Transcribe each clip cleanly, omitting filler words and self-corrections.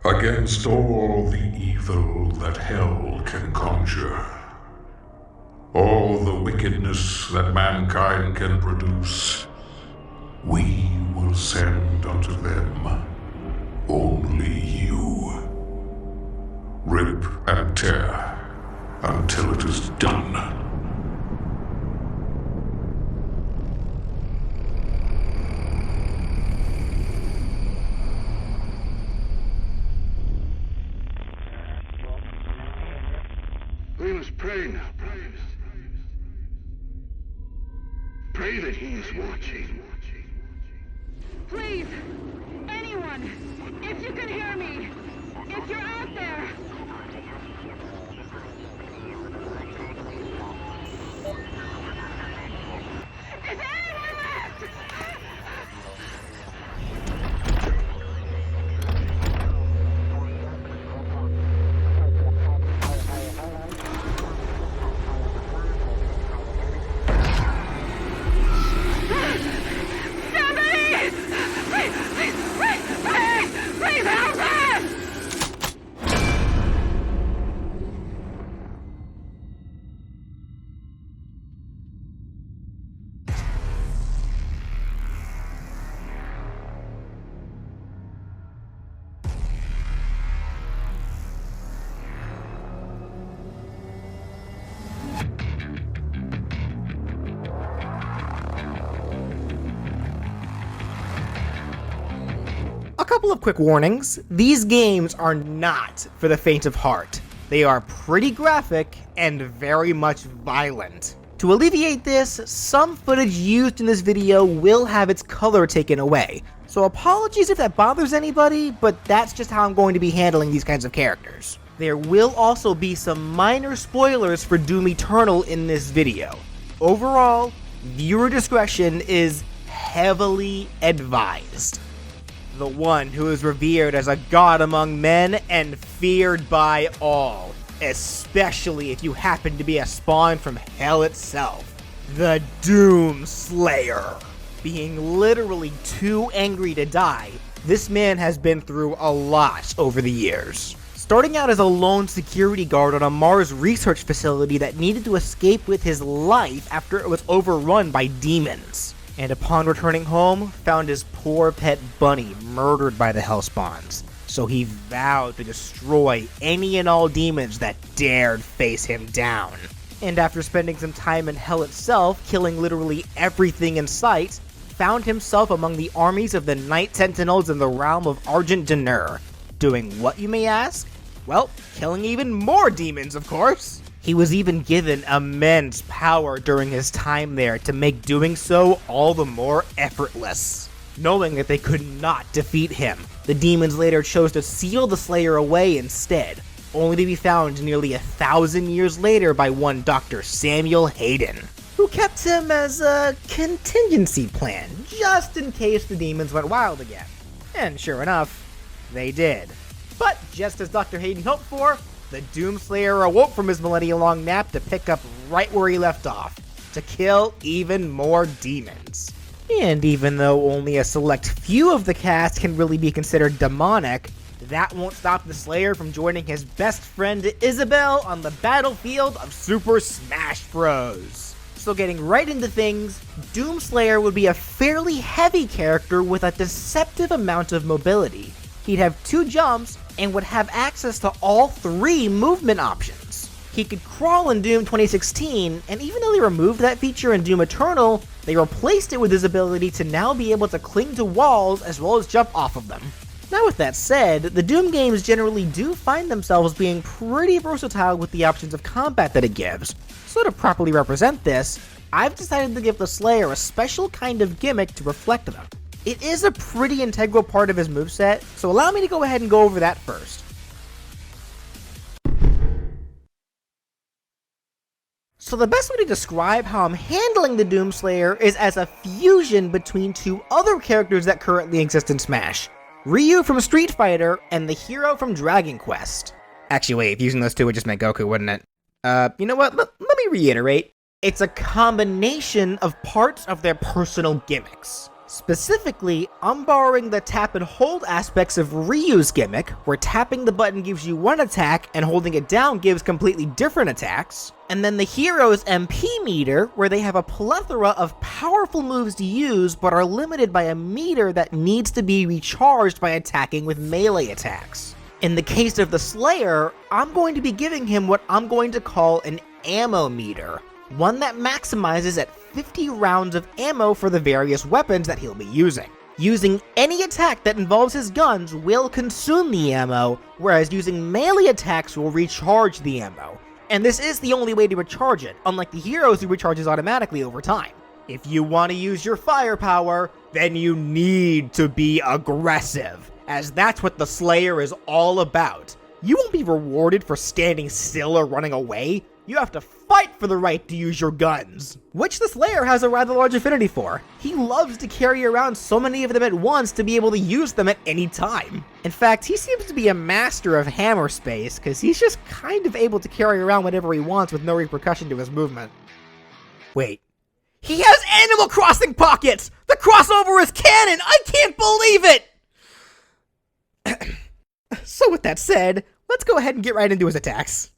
against all the evil that hell can conjure, all the wickedness that mankind can produce, we will send unto them only you. Rip and tear until it is done. We must pray now, brothers. Pray that he is watching. Please, anyone, if you can hear me, if you're out there. Is anyone left? Please help us! A couple of quick warnings. These games are not for the faint of heart. They are pretty graphic and very much violent. To alleviate this, some footage used in this video will have its color taken away. So apologies if that bothers anybody, but that's just how I'm going to be handling these kinds of characters. There will also be some minor spoilers for Doom Eternal in this video. Overall, viewer discretion is heavily advised. The one who is revered as a god among men and feared by all, especially if you happen to be a spawn from hell itself, the Doom Slayer. Being literally too angry to die, this man has been through a lot over the years. Starting out as a lone security guard on a Mars research facility that needed to escape with his life after it was overrun by demons. And upon returning home, found his poor pet bunny murdered by the Hellspawns. So he vowed to destroy any and all demons that dared face him down. And after spending some time in hell itself, killing literally everything in sight, found himself among the armies of the Night Sentinels in the realm of Argent Denur. Doing what, you may ask? Well, killing even more demons, of course. He was even given immense power during his time there to make doing so all the more effortless. Knowing that they could not defeat him, the demons later chose to seal the Slayer away instead, only to be found nearly 1,000 years later by one Dr. Samuel Hayden, who kept him as a contingency plan, just in case the demons went wild again. And sure enough, they did. But just as Dr. Hayden hoped for, the Doomslayer awoke from his millennia-long nap to pick up right where he left off, to kill even more demons. And even though only a select few of the cast can really be considered demonic, that won't stop the Slayer from joining his best friend Isabel on the battlefield of Super Smash Bros. So getting right into things, Doomslayer would be a fairly heavy character with a deceptive amount of mobility. He'd have 2 jumps and would have access to all 3 movement options. He could crawl in Doom 2016, and even though they removed that feature in Doom Eternal, they replaced it with his ability to now be able to cling to walls as well as jump off of them. Now with that said, the Doom games generally do find themselves being pretty versatile with the options of combat that it gives. So to properly represent this, I've decided to give the Slayer a special kind of gimmick to reflect them. It is a pretty integral part of his moveset, so allow me to go ahead and go over that first. So the best way to describe how I'm handling the Doomslayer is as a fusion between 2 other characters that currently exist in Smash. Ryu from Street Fighter and the hero from Dragon Quest. Actually wait, using those 2 would just make Goku, wouldn't it? You know what, let me reiterate. It's a combination of parts of their personal gimmicks. Specifically, I'm borrowing the tap and hold aspects of Ryu's gimmick, where tapping the button gives you one attack and holding it down gives completely different attacks, and then the hero's MP meter, where they have a plethora of powerful moves to use but are limited by a meter that needs to be recharged by attacking with melee attacks. In the case of the Slayer, I'm going to be giving him what I'm going to call an ammo meter, one that maximizes at 50 rounds of ammo for the various weapons that he'll be using. Using any attack that involves his guns will consume the ammo, whereas using melee attacks will recharge the ammo. And this is the only way to recharge it, unlike the heroes who recharges automatically over time. If you want to use your firepower, then you need to be aggressive, as that's what the Slayer is all about. You won't be rewarded for standing still or running away. You have to fight for the right to use your guns, which the Slayer has a rather large affinity for. He loves to carry around so many of them at once to be able to use them at any time. In fact, he seems to be a master of hammer space, because he's just kind of able to carry around whatever he wants with no repercussion to his movement. Wait. He has Animal Crossing pockets! The crossover is canon! I can't believe it! So with that said, let's go ahead and get right into his attacks.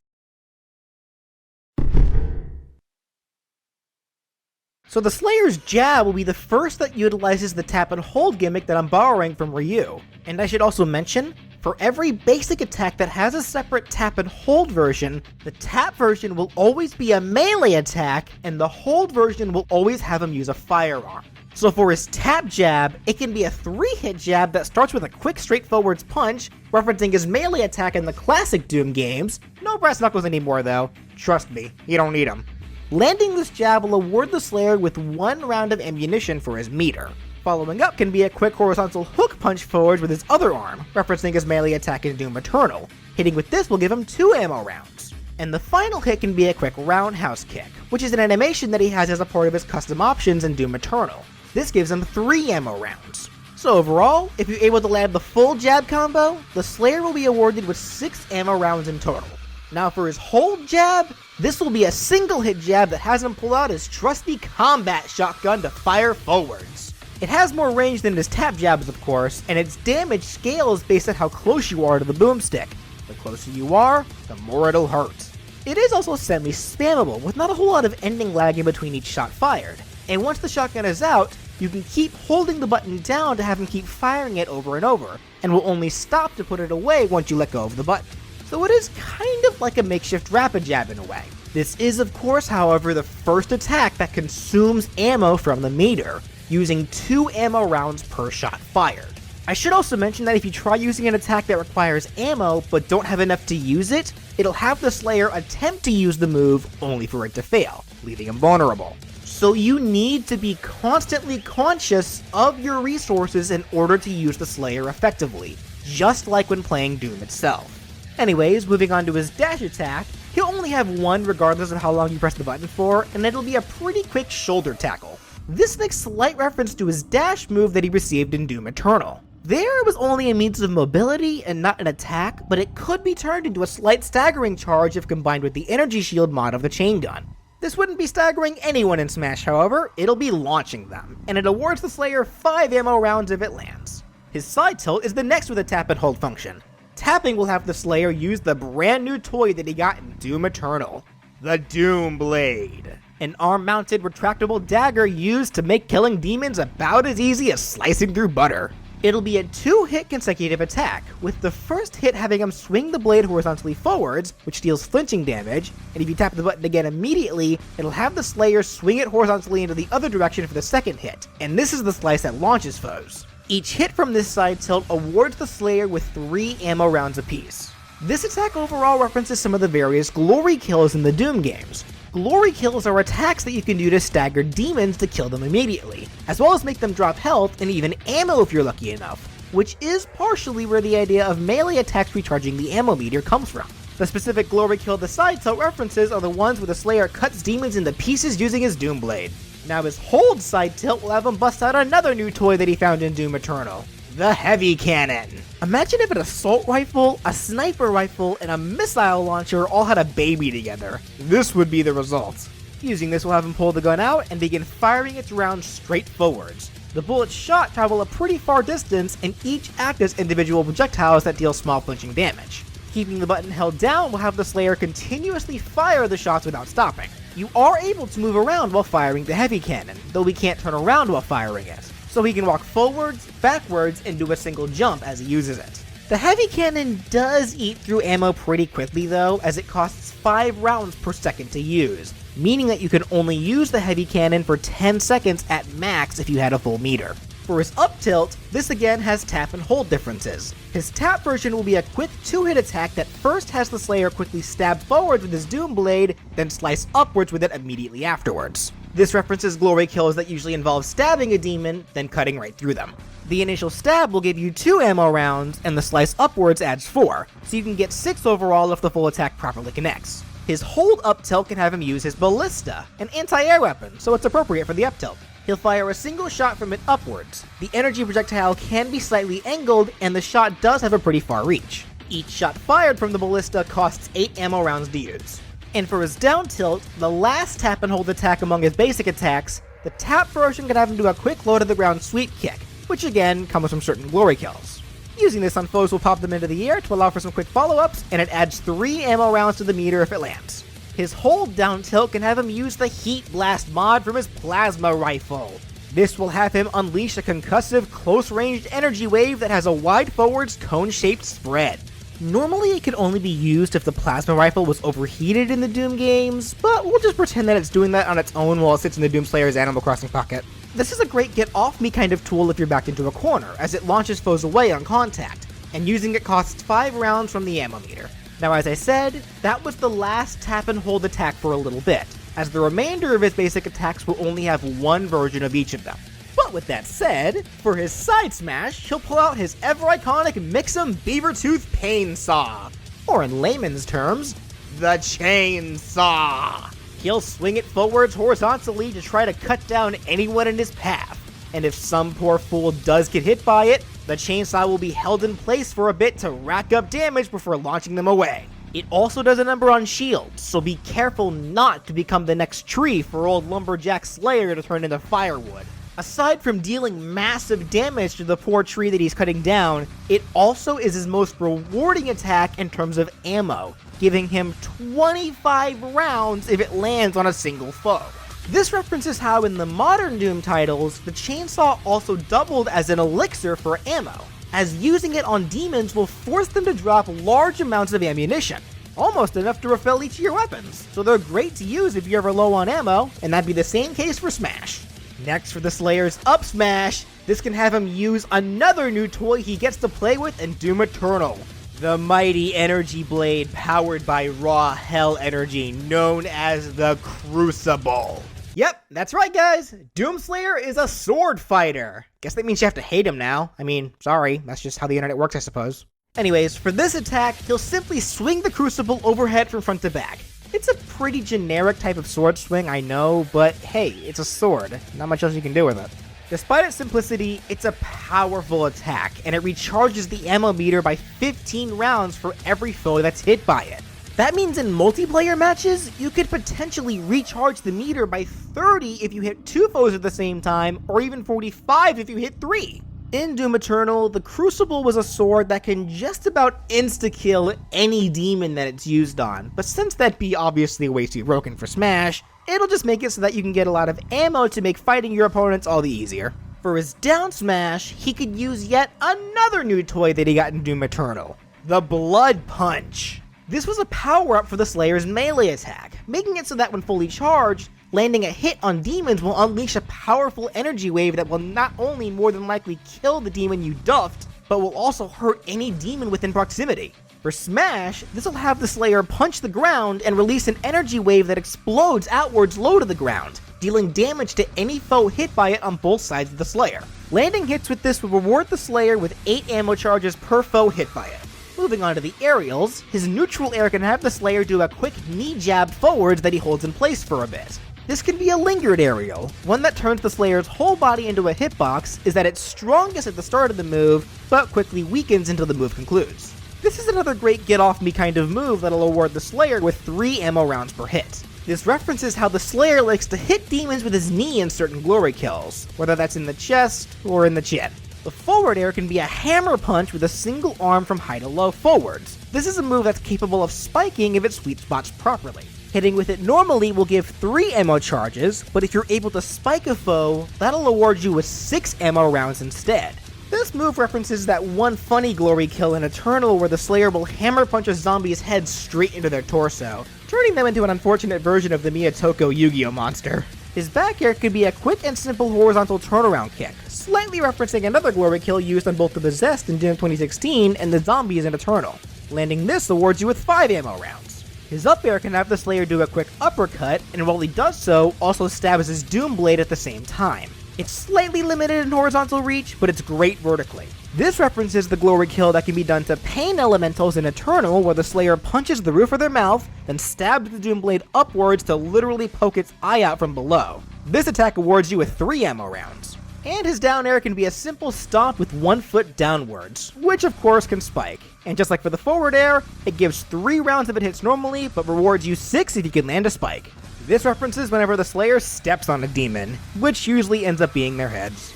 So the Slayer's jab will be the first that utilizes the tap and hold gimmick that I'm borrowing from Ryu. And I should also mention, for every basic attack that has a separate tap and hold version, the tap version will always be a melee attack, and the hold version will always have him use a firearm. So for his tap jab, it can be a 3-hit jab that starts with a quick straightforward punch, referencing his melee attack in the classic Doom games. No brass knuckles anymore though. Trust me, you don't need them. Landing this jab will award the Slayer with 1 round of ammunition for his meter. Following up can be a quick horizontal hook punch forward with his other arm, referencing his melee attack in Doom Eternal. Hitting with this will give him 2 ammo rounds. And the final hit can be a quick roundhouse kick, which is an animation that he has as a part of his custom options in Doom Eternal. This gives him 3 ammo rounds. So overall, if you're able to land the full jab combo, the Slayer will be awarded with 6 ammo rounds in total. Now for his hold jab, this will be a single hit jab that has him pull out his trusty combat shotgun to fire forwards. It has more range than his tap jabs of course, and its damage scales based on how close you are to the boomstick. The closer you are, the more it'll hurt. It is also semi-spammable, with not a whole lot of ending lag in between each shot fired, and once the shotgun is out, you can keep holding the button down to have him keep firing it over and over, and will only stop to put it away once you let go of the button. So it is kind of like a makeshift rapid jab in a way. This is of course, however, the first attack that consumes ammo from the meter, using 2 ammo rounds per shot fired. I should also mention that if you try using an attack that requires ammo but don't have enough to use it, it'll have the Slayer attempt to use the move only for it to fail, leaving him vulnerable. So you need to be constantly conscious of your resources in order to use the Slayer effectively, just like when playing Doom itself. Anyways, moving on to his dash attack, he'll only have 1 regardless of how long you press the button for, and it'll be a pretty quick shoulder tackle. This makes slight reference to his dash move that he received in Doom Eternal. There it was only a means of mobility and not an attack, but it could be turned into a slight staggering charge if combined with the energy shield mod of the chain gun. This wouldn't be staggering anyone in Smash however, it'll be launching them, and it awards the Slayer 5 ammo rounds if it lands. His side tilt is the next with a tap and hold function. Tapping will have the Slayer use the brand new toy that he got in Doom Eternal, the Doom Blade. An arm-mounted retractable dagger used to make killing demons about as easy as slicing through butter. It'll be a 2-hit consecutive attack, with the first hit having him swing the blade horizontally forwards, which deals flinching damage, and if you tap the button again immediately, it'll have the Slayer swing it horizontally into the other direction for the second hit, and this is the slice that launches foes. Each hit from this side tilt awards the Slayer with 3 ammo rounds apiece. This attack overall references some of the various glory kills in the Doom games. Glory kills are attacks that you can do to stagger demons to kill them immediately, as well as make them drop health and even ammo if you're lucky enough, which is partially where the idea of melee attacks recharging the ammo meter comes from. The specific glory kill the side tilt references are the ones where the Slayer cuts demons into pieces using his Doom Blade. Now his hold side tilt will have him bust out another new toy that he found in Doom Eternal, the Heavy Cannon. Imagine if an assault rifle, a sniper rifle, and a missile launcher all had a baby together. This would be the result. Using this will have him pull the gun out and begin firing its rounds straight forwards. The bullets shot travel a pretty far distance and each act as individual projectiles that deal small flinching damage. Keeping the button held down will have the Slayer continuously fire the shots without stopping. You are able to move around while firing the heavy cannon, though he can't turn around while firing it, so he can walk forwards, backwards, and do a single jump as he uses it. The heavy cannon does eat through ammo pretty quickly though, as it costs 5 rounds per second to use, meaning that you can only use the heavy cannon for 10 seconds at max if you had a full meter. For his up tilt, this again has tap and hold differences. His tap version will be a quick 2-hit attack that first has the Slayer quickly stab forwards with his Doom Blade, then slice upwards with it immediately afterwards. This references glory kills that usually involve stabbing a demon, then cutting right through them. The initial stab will give you 2 ammo rounds, and the slice upwards adds 4, so you can get 6 overall if the full attack properly connects. His hold up tilt can have him use his ballista, an anti-air weapon, so it's appropriate for the up tilt. He'll fire a single shot from it upwards. The energy projectile can be slightly angled, and the shot does have a pretty far reach. Each shot fired from the ballista costs 8 ammo rounds to use. And for his down tilt, the last tap and hold attack among his basic attacks, the tap version can have him do a quick low to the ground sweep kick, which again comes from certain glory kills. Using this on foes will pop them into the air to allow for some quick follow-ups, and it adds 3 ammo rounds to the meter if it lands. His hold down tilt can have him use the Heat Blast mod from his plasma rifle. This will have him unleash a concussive close-ranged energy wave that has a wide forwards cone-shaped spread. Normally it could only be used if the plasma rifle was overheated in the Doom games, but we'll just pretend that it's doing that on its own while it sits in the Doom Slayer's Animal Crossing pocket. This is a great get-off-me kind of tool if you're backed into a corner, as it launches foes away on contact, and using it costs 5 rounds from the ammo meter. Now as I said, that was the last tap and hold attack for a little bit, as the remainder of his basic attacks will only have one version of each of them. But with that said, for his side smash, he'll pull out his ever-iconic Mix'em Beavertooth Pain Saw, or in layman's terms, the Chainsaw. He'll swing it forwards horizontally to try to cut down anyone in his path, and if some poor fool does get hit by it, the chainsaw will be held in place for a bit to rack up damage before launching them away. It also does a number on shields, so be careful not to become the next tree for old Lumberjack Slayer to turn into firewood. Aside from dealing massive damage to the poor tree that he's cutting down, it also is his most rewarding attack in terms of ammo, giving him 25 rounds if it lands on a single foe. This references how in the modern Doom titles, the chainsaw also doubled as an elixir for ammo, as using it on demons will force them to drop large amounts of ammunition, almost enough to refill each of your weapons, so they're great to use if you're ever low on ammo, and that'd be the same case for Smash. Next for the Slayer's up smash, this can have him use another new toy he gets to play with in Doom Eternal, the mighty energy blade powered by raw hell energy known as the Crucible. Yep, that's right guys, Doomslayer is a sword fighter. Guess that means you have to hate him now. I mean, sorry, that's just how the internet works I suppose. Anyways, for this attack, he'll simply swing the Crucible overhead from front to back. It's a pretty generic type of sword swing, I know, but hey, it's a sword. Not much else you can do with it. Despite its simplicity, it's a powerful attack, and it recharges the ammo meter by 15 rounds for every foe that's hit by it. That means in multiplayer matches, you could potentially recharge the meter by 30 if you hit 2 foes at the same time, or even 45 if you hit 3. In Doom Eternal, the Crucible was a sword that can just about insta-kill any demon that it's used on, but since that'd be obviously way too broken for Smash, it'll just make it so that you can get a lot of ammo to make fighting your opponents all the easier. For his down smash, he could use yet another new toy that he got in Doom Eternal, the Blood Punch. This was a power-up for the Slayer's melee attack, making it so that when fully charged, landing a hit on demons will unleash a powerful energy wave that will not only more than likely kill the demon you duffed, but will also hurt any demon within proximity. For Smash, this will have the Slayer punch the ground and release an energy wave that explodes outwards low to the ground, dealing damage to any foe hit by it on both sides of the Slayer. Landing hits with this will reward the Slayer with 8 ammo charges per foe hit by it. Moving on to the aerials, his neutral air can have the Slayer do a quick knee jab forwards that he holds in place for a bit. This can be a lingered aerial. One that turns the Slayer's whole body into a hitbox is at its strongest at the start of the move, but quickly weakens until the move concludes. This is another great get-off-me kind of move that'll award the Slayer with 3 ammo rounds per hit. This references how the Slayer likes to hit demons with his knee in certain glory kills, whether that's in the chest or in the chin. The forward air can be a hammer punch with a single arm from high to low forwards. This is a move that's capable of spiking if it sweet spots properly. Hitting with it normally will give 3 ammo charges, but if you're able to spike a foe, that'll award you with 6 ammo rounds instead. This move references that one funny glory kill in Eternal where the Slayer will hammer punch a zombie's head straight into their torso, turning them into an unfortunate version of the Miyatoko Yu-Gi-Oh monster. His back air could be a quick and simple horizontal turnaround kick, slightly referencing another glory kill used on both the Possessed in Doom 2016 and the Zombies in Eternal. Landing this awards you with 5 ammo rounds. His up air can have the Slayer do a quick uppercut, and while he does so, also stabs his Doom Blade at the same time. It's slightly limited in horizontal reach, but it's great vertically. This references the glory kill that can be done to Pain Elementals in Eternal, where the Slayer punches the roof of their mouth, then stabs the Doom Blade upwards to literally poke its eye out from below. This attack awards you with 3 ammo rounds. And his down air can be a simple stomp with 1 foot downwards, which of course can spike. And just like for the forward air, it gives 3 rounds if it hits normally, but rewards you 6 if you can land a spike. This references whenever the Slayer steps on a demon, which usually ends up being their heads.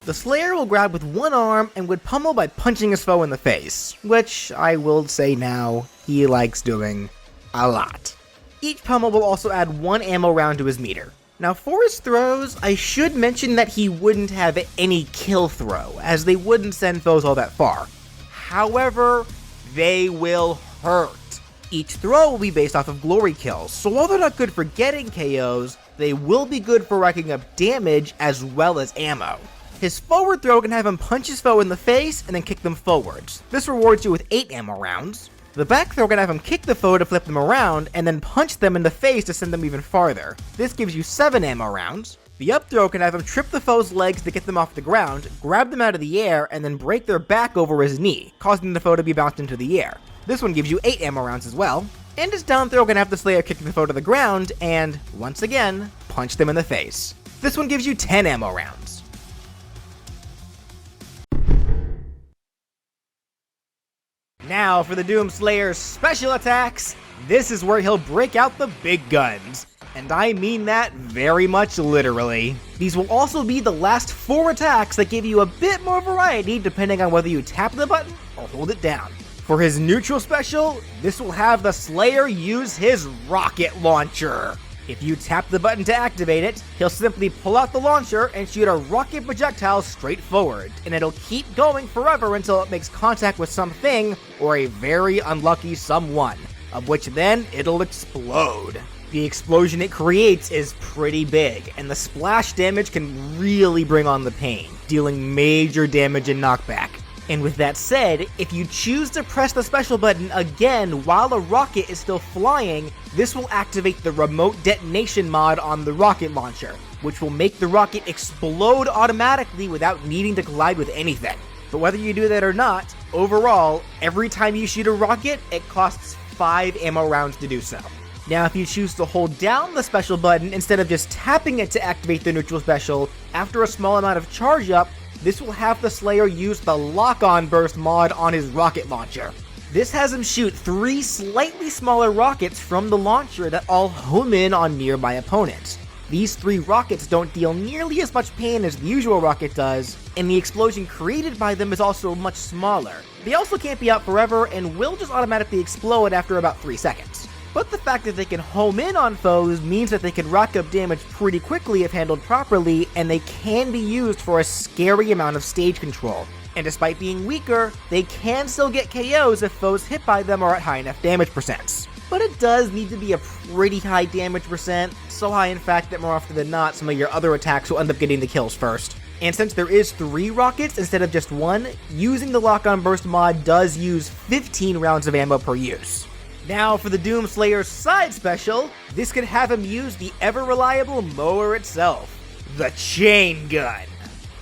The Slayer will grab with one arm and would pummel by punching his foe in the face, which I will say now, he likes doing a lot. Each pummel will also add 1 ammo round to his meter. Now for his throws, I should mention that he wouldn't have any kill throw, as they wouldn't send foes all that far. However, they will hurt. Each throw will be based off of glory kills, so while they're not good for getting KOs, they will be good for racking up damage as well as ammo. His forward throw can have him punch his foe in the face and then kick them forwards. This rewards you with 8 ammo rounds. The back throw can have him kick the foe to flip them around and then punch them in the face to send them even farther. This gives you 7 ammo rounds. The up throw can have him trip the foe's legs to get them off the ground, grab them out of the air, and then break their back over his knee, causing the foe to be bounced into the air. This one gives you 8 ammo rounds as well. And his down throw can have the Slayer kick the foe to the ground and, once again, punch them in the face. This one gives you 10 ammo rounds. Now for the Doom Slayer's special attacks, this is where he'll break out the big guns. And I mean that very much literally. These will also be the last 4 attacks that give you a bit more variety depending on whether you tap the button or hold it down. For his neutral special, this will have the Slayer use his rocket launcher. If you tap the button to activate it, he'll simply pull out the launcher and shoot a rocket projectile straight forward, and it'll keep going forever until it makes contact with something or a very unlucky someone, of which then it'll explode. The explosion it creates is pretty big, and the splash damage can really bring on the pain, dealing major damage and knockback. And with that said, if you choose to press the special button again while a rocket is still flying, this will activate the remote detonation mod on the rocket launcher, which will make the rocket explode automatically without needing to collide with anything. But whether you do that or not, overall, every time you shoot a rocket, it costs 5 ammo rounds to do so. Now if you choose to hold down the special button instead of just tapping it to activate the neutral special, after a small amount of charge up, this will have the Slayer use the lock-on burst mod on his rocket launcher. This has him shoot 3 slightly smaller rockets from the launcher that all home in on nearby opponents. These 3 rockets don't deal nearly as much pain as the usual rocket does, and the explosion created by them is also much smaller. They also can't be out forever and will just automatically explode after about 3 seconds. But the fact that they can home in on foes means that they can rack up damage pretty quickly if handled properly, and they can be used for a scary amount of stage control. And despite being weaker, they can still get KOs if foes hit by them are at high enough damage percents. But it does need to be a pretty high damage percent, so high in fact that more often than not some of your other attacks will end up getting the kills first. And since there is 3 rockets instead of just 1, using the lock-on burst mod does use 15 rounds of ammo per use. Now for the Doom Slayer's side special, this can have him use the ever-reliable mower itself, the chain gun.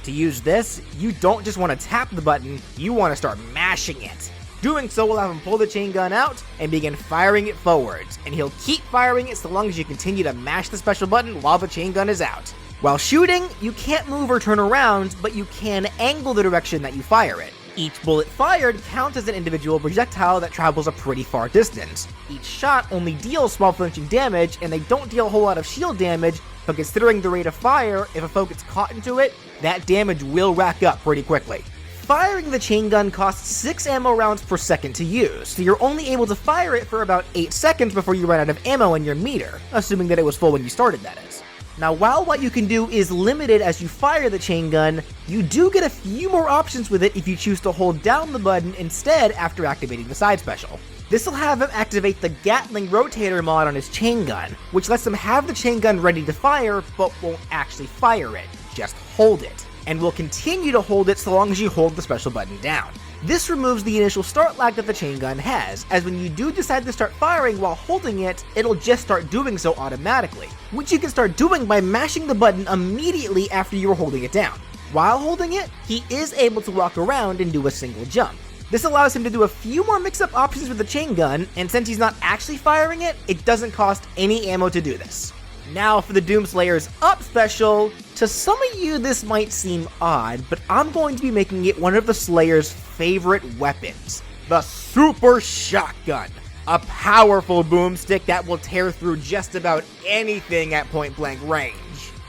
To use this, you don't just want to tap the button, you want to start mashing it. Doing so will have him pull the chain gun out and begin firing it forwards, and he'll keep firing it so long as you continue to mash the special button while the chain gun is out. While shooting, you can't move or turn around, but you can angle the direction that you fire it. Each bullet fired counts as an individual projectile that travels a pretty far distance. Each shot only deals small flinching damage, and they don't deal a whole lot of shield damage, but considering the rate of fire, if a foe gets caught into it, that damage will rack up pretty quickly. Firing the chain gun costs 6 ammo rounds per second to use, so you're only able to fire it for about 8 seconds before you run out of ammo in your meter, assuming that it was full when you started, that is. Now, while what you can do is limited as you fire the chain gun, you do get a few more options with it if you choose to hold down the button instead after activating the side special. This will have him activate the Gatling Rotator mod on his chain gun, which lets him have the chain gun ready to fire, but won't actually fire it, just hold it, and will continue to hold it so long as you hold the special button down. This removes the initial start lag that the chain gun has, as when you do decide to start firing while holding it, it'll just start doing so automatically, which you can start doing by mashing the button immediately after you are holding it down. While holding it, he is able to walk around and do a single jump. This allows him to do a few more mix-up options with the chain gun, and since he's not actually firing it, it doesn't cost any ammo to do this. Now for the Doomslayer's up special. To some of you this might seem odd, but I'm going to be making it one of the Slayer's favorite weapons, the Super Shotgun. A powerful boomstick that will tear through just about anything at point blank range.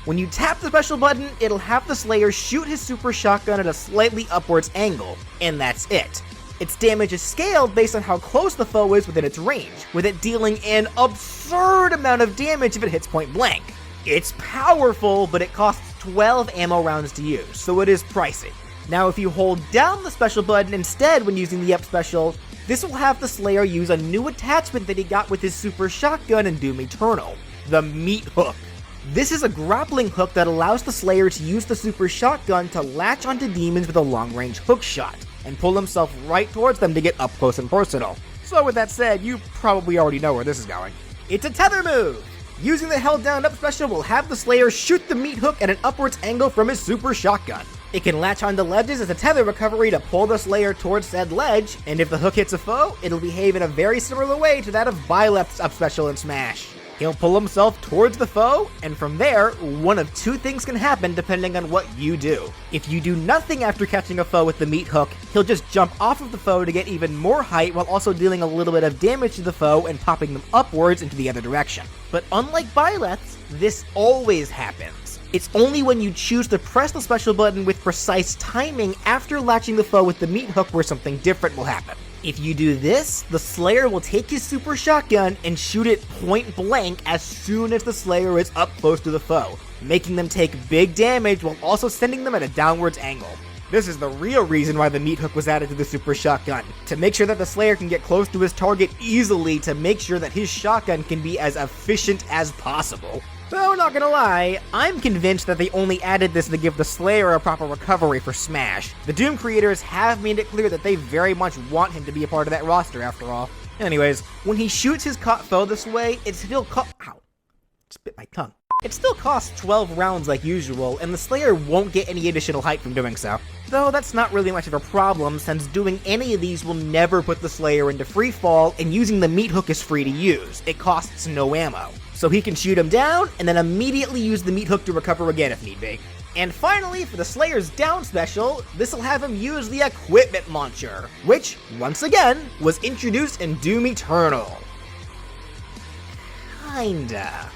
When you tap the special button, it'll have the Slayer shoot his Super Shotgun at a slightly upwards angle, and that's it. Its damage is scaled based on how close the foe is within its range, with it dealing an absurd amount of damage if it hits point blank. It's powerful, but it costs 12 ammo rounds to use, so it is pricey. Now if you hold down the special button instead when using the up special, this will have the Slayer use a new attachment that he got with his Super Shotgun in Doom Eternal, the Meat Hook. This is a grappling hook that allows the Slayer to use the Super Shotgun to latch onto demons with a long-range hook shot, and pull himself right towards them to get up close and personal. So with that said, you probably already know where this is going. It's a tether move! Using the held down up special will have the Slayer shoot the meat hook at an upwards angle from his Super Shotgun. It can latch onto ledges as a tether recovery to pull the Slayer towards said ledge, and if the hook hits a foe, it'll behave in a very similar way to that of Byleth's up special in Smash. He'll pull himself towards the foe, and from there, one of two things can happen depending on what you do. If you do nothing after catching a foe with the meat hook, he'll just jump off of the foe to get even more height while also dealing a little bit of damage to the foe and popping them upwards into the other direction. But unlike Byleth's, this always happens. It's only when you choose to press the special button with precise timing after latching the foe with the meat hook where something different will happen. If you do this, the Slayer will take his Super Shotgun and shoot it point blank as soon as the Slayer is up close to the foe, making them take big damage while also sending them at a downwards angle. This is the real reason why the meat hook was added to the Super Shotgun, to make sure that the Slayer can get close to his target easily to make sure that his shotgun can be as efficient as possible. Though, not gonna lie, I'm convinced that they only added this to give the Slayer a proper recovery for Smash. The Doom creators have made it clear that they very much want him to be a part of that roster after all. Anyways, when he shoots his caught foe this way, it still Ow. Just bit my tongue. It still costs 12 rounds like usual, and the Slayer won't get any additional height from doing so. Though that's not really much of a problem, since doing any of these will never put the Slayer into freefall, and using the meat hook is free to use. It costs no ammo. So he can shoot him down, and then immediately use the meat hook to recover again if need be. And finally, for the Slayer's down special, this'll have him use the Equipment Launcher, which, once again, was introduced in Doom Eternal. Kinda.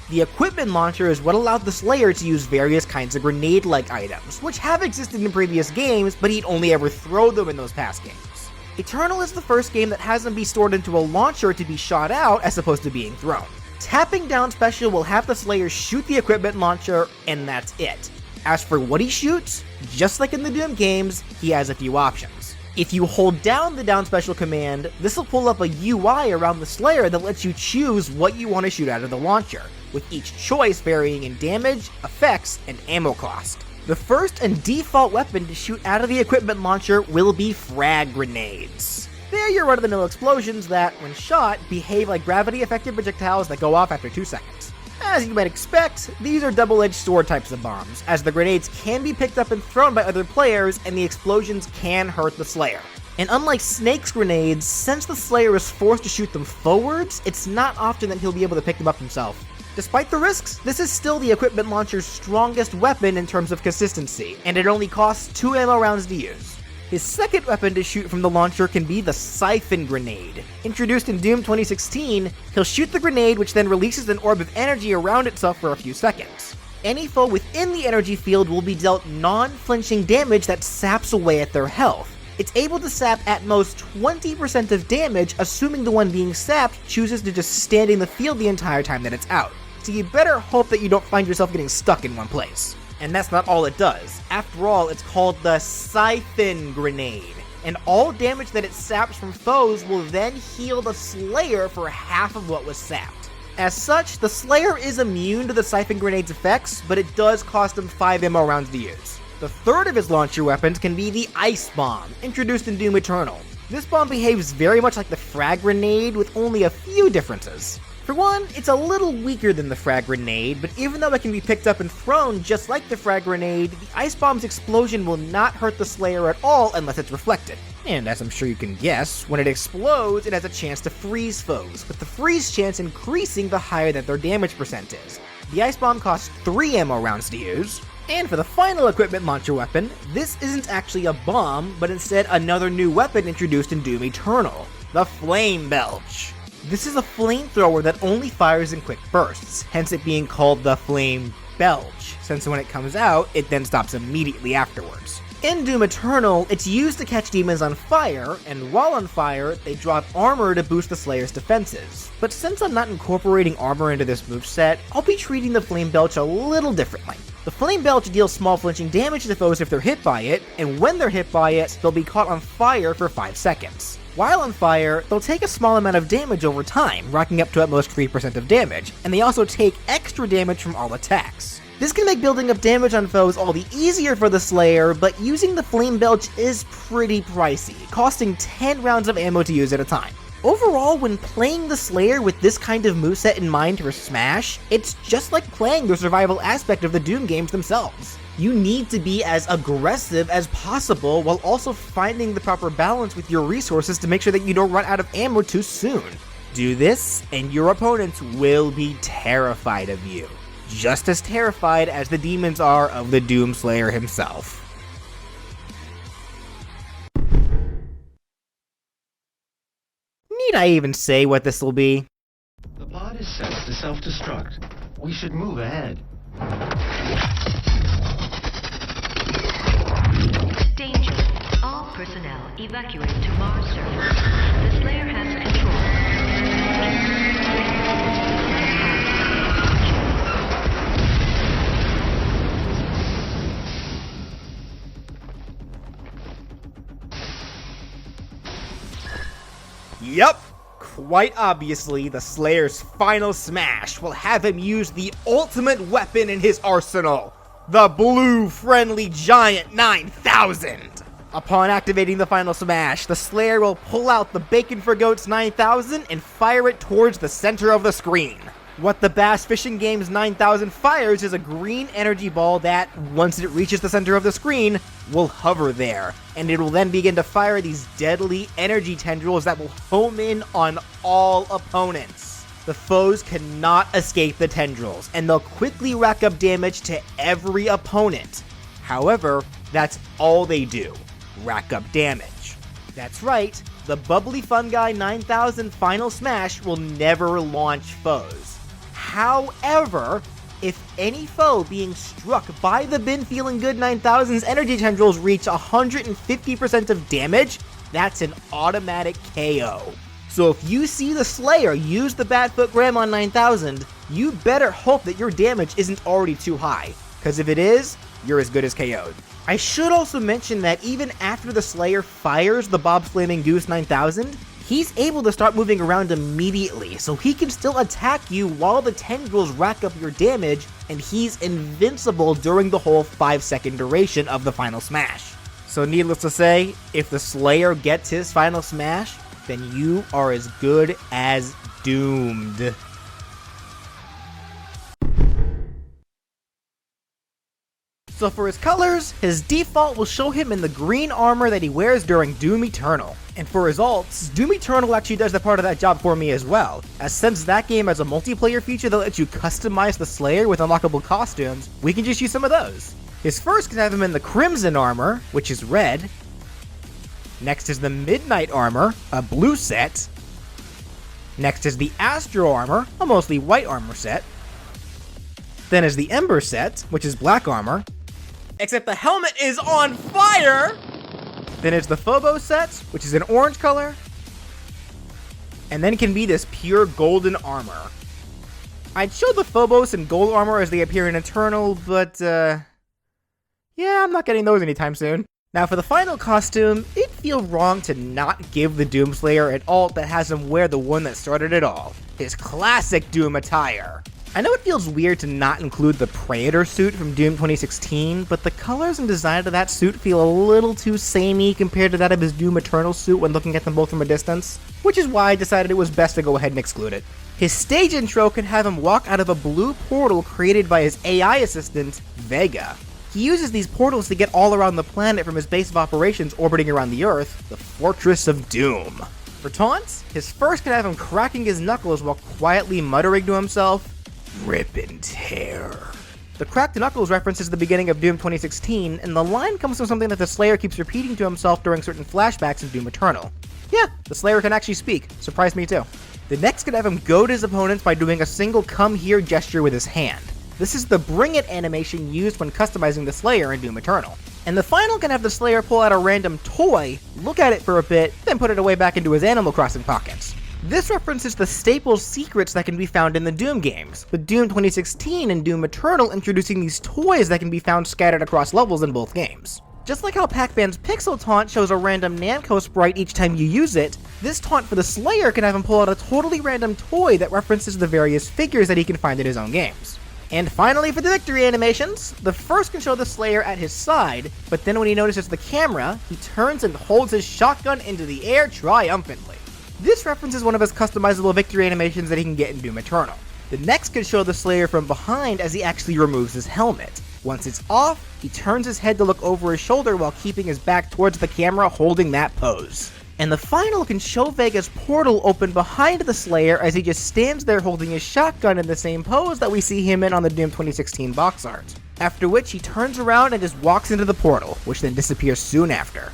The Equipment Launcher is what allowed the Slayer to use various kinds of grenade-like items, which have existed in previous games, but he'd only ever throw them in those past games. Eternal is the first game that has them be stored into a launcher to be shot out as opposed to being thrown. Tapping down special will have the Slayer shoot the Equipment Launcher, and that's it. As for what he shoots, just like in the Doom games, he has a few options. If you hold down the down special command, this will pull up a UI around the Slayer that lets you choose what you want to shoot out of the launcher, with each choice varying in damage, effects, and ammo cost. The first and default weapon to shoot out of the Equipment Launcher will be frag grenades. They're your run-of-the-mill explosions that, when shot, behave like gravity-affected projectiles that go off after 2 seconds. As you might expect, these are double-edged sword types of bombs, as the grenades can be picked up and thrown by other players, and the explosions can hurt the Slayer. And unlike Snake's grenades, since the Slayer is forced to shoot them forwards, it's not often that he'll be able to pick them up himself. Despite the risks, this is still the Equipment Launcher's strongest weapon in terms of consistency, and it only costs 2 ammo rounds to use. His second weapon to shoot from the launcher can be the Siphon Grenade. Introduced in Doom 2016, he'll shoot the grenade which then releases an orb of energy around itself for a few seconds. Any foe within the energy field will be dealt non-flinching damage that saps away at their health. It's able to sap at most 20% of damage, assuming the one being sapped chooses to just stand in the field the entire time that it's out. So you better hope that you don't find yourself getting stuck in one place. And that's not all it does. After all, it's called the Siphon Grenade, and all damage that it saps from foes will then heal the Slayer for half of what was sapped. As such, the Slayer is immune to the Siphon Grenade's effects, but it does cost him 5 ammo rounds to use. The third of his launcher weapons can be the Ice Bomb, introduced in Doom Eternal. This bomb behaves very much like the Frag Grenade, with only a few differences. For one, it's a little weaker than the Frag Grenade, but even though it can be picked up and thrown just like the Frag Grenade, the Ice Bomb's explosion will not hurt the Slayer at all unless it's reflected. And as I'm sure you can guess, when it explodes, it has a chance to freeze foes, with the freeze chance increasing the higher that their damage percent is. The Ice Bomb costs 3 ammo rounds to use. And for the final equipment launcher weapon, this isn't actually a bomb, but instead another new weapon introduced in Doom Eternal, the Flame Belch. This is a flamethrower that only fires in quick bursts, hence it being called the Flame Belch, since when it comes out, it then stops immediately afterwards. In Doom Eternal, it's used to catch demons on fire, and while on fire, they drop armor to boost the Slayer's defenses. But since I'm not incorporating armor into this moveset, I'll be treating the Flame Belch a little differently. The Flame Belch deals small flinching damage to foes if they're hit by it, and when they're hit by it, they'll be caught on fire for 5 seconds. While on fire, they'll take a small amount of damage over time, racking up to at most 3% of damage, and they also take extra damage from all attacks. This can make building up damage on foes all the easier for the Slayer, but using the Flame Belch is pretty pricey, costing 10 rounds of ammo to use at a time. Overall, when playing the Slayer with this kind of moveset in mind for Smash, it's just like playing the survival aspect of the Doom games themselves. You need to be as aggressive as possible while also finding the proper balance with your resources to make sure that you don't run out of ammo too soon. Do this, and your opponents will be terrified of you. Just as terrified as the demons are of the Doom Slayer himself. Need I even say what this will be? The pod is set to self-destruct. We should move ahead. Danger. All personnel evacuate to Mars surface. The Slayer has control. Yup! Quite obviously, the Slayer's final smash will have him use the ultimate weapon in his arsenal, the Blue Friendly Giant 9000! Upon activating the final smash, the Slayer will pull out the Bacon for Goats 9000 and fire it towards the center of the screen. What the Bass Fishing Games 9000 fires is a green energy ball that, once it reaches the center of the screen, will hover there, and it will then begin to fire these deadly energy tendrils that will home in on all opponents. The foes cannot escape the tendrils, and they'll quickly rack up damage to every opponent. However, that's all they do, rack up damage. That's right, the Bubbly Fungi 9000 Final Smash will never launch foes. However, if any foe being struck by the Been Feeling Good 9000's energy tendrils reach 150% of damage, that's an automatic KO. So if you see the Slayer use the Batfoot Grandma 9000, you better hope that your damage isn't already too high, because if it is, you're as good as KO'd. I should also mention that even after the Slayer fires the Bob's Flaming Goose 9000, he's able to start moving around immediately, so he can still attack you while the tendrils rack up your damage, and he's invincible during the whole 5-second duration of the final smash. So needless to say, if the Slayer gets his final smash, then you are as good as doomed. So for his colors, his default will show him in the green armor that he wears during Doom Eternal. And for his ults, Doom Eternal actually does that part of that job for me as well, as since that game has a multiplayer feature that lets you customize the Slayer with unlockable costumes, we can just use some of those. His first can have him in the Crimson armor, which is red, Next is the Midnight Armor, a blue set. Next is the Astro Armor, a mostly white armor set. Then is the Ember set, which is black armor. Except the helmet is on fire! Then is the Phobos set, which is an orange color. And then can be this pure golden armor. I'd show the Phobos and gold armor as they appear in Eternal, but yeah, I'm not getting those anytime soon. Now for the final costume, it'd feel wrong to not give the Doomslayer an alt that has him wear the one that started it all, his classic Doom attire. I know it feels weird to not include the Praetor suit from Doom 2016, but the colors and design of that suit feel a little too samey compared to that of his Doom Eternal suit when looking at them both from a distance, which is why I decided it was best to go ahead and exclude it. His stage intro can have him walk out of a blue portal created by his AI assistant, Vega. He uses these portals to get all around the planet from his base of operations orbiting around the Earth, the Fortress of Doom. For taunts, his first can have him cracking his knuckles while quietly muttering to himself, "Rip and tear." The cracked knuckles references the beginning of Doom 2016, and the line comes from something that the Slayer keeps repeating to himself during certain flashbacks in Doom Eternal. Yeah, the Slayer can actually speak. Surprised me too. The next can have him goad his opponents by doing a single come here gesture with his hand. This is the Bring It animation used when customizing the Slayer in Doom Eternal. And the final can have the Slayer pull out a random toy, look at it for a bit, then put it away back into his Animal Crossing pockets. This references the staple secrets that can be found in the Doom games, with Doom 2016 and Doom Eternal introducing these toys that can be found scattered across levels in both games. Just like how Pac-Man's Pixel Taunt shows a random Namco sprite each time you use it, this taunt for the Slayer can have him pull out a totally random toy that references the various figures that he can find in his own games. And finally for the victory animations, the first can show the Slayer at his side, but then when he notices the camera, he turns and holds his shotgun into the air triumphantly. This references one of his customizable victory animations that he can get in Doom Eternal. The next can show the Slayer from behind as he actually removes his helmet. Once it's off, he turns his head to look over his shoulder while keeping his back towards the camera holding that pose. And the final can show Vega's portal open behind the Slayer as he just stands there holding his shotgun in the same pose that we see him in on the Doom 2016 box art. After which he turns around and just walks into the portal, which then disappears soon after.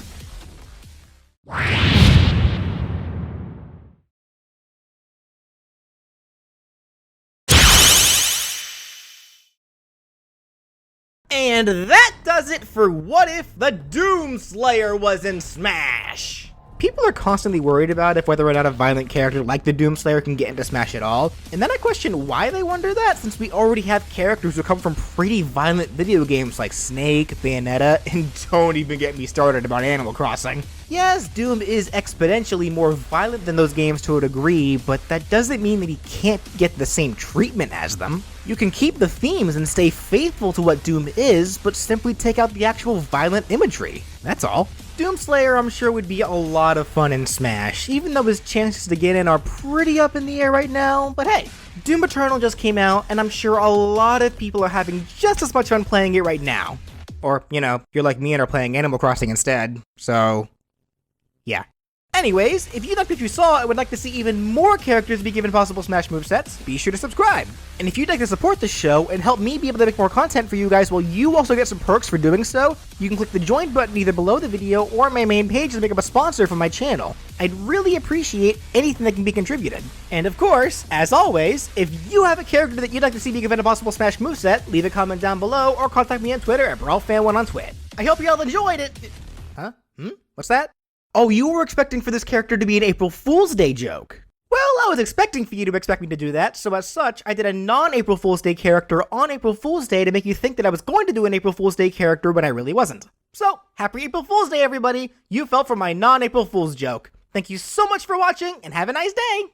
And that does it for What If the Doomslayer was in Smash! People are constantly worried about if whether or not a violent character like the Doomslayer can get into Smash at all, and then I question why they wonder that since we already have characters who come from pretty violent video games like Snake, Bayonetta, and don't even get me started about Animal Crossing. Yes, Doom is exponentially more violent than those games to a degree, but that doesn't mean that he can't get the same treatment as them. You can keep the themes and stay faithful to what Doom is, but simply take out the actual violent imagery. That's all. Doomslayer, I'm sure, would be a lot of fun in Smash, even though his chances to get in are pretty up in the air right now, but hey, Doom Eternal just came out, and I'm sure a lot of people are having just as much fun playing it right now. Or, you know, you're like me and are playing Animal Crossing instead, so yeah. Anyways, if you liked what you saw and would like to see even more characters be given possible Smash movesets, be sure to subscribe. And if you'd like to support the show and help me be able to make more content for you guys while you also get some perks for doing so, you can click the join button either below the video or my main page to become a sponsor for my channel. I'd really appreciate anything that can be contributed. And of course, as always, if you have a character that you'd like to see be given a possible Smash moveset, leave a comment down below or contact me on Twitter at BrawlFan1 on Twit. I hope y'all enjoyed it. Huh? What's that? Oh, you were expecting for this character to be an April Fool's Day joke. Well, I was expecting for you to expect me to do that, so as such, I did a non-April Fool's Day character on April Fool's Day to make you think that I was going to do an April Fool's Day character when I really wasn't. So, happy April Fool's Day, everybody! You fell for my non-April Fool's joke. Thank you so much for watching, and have a nice day!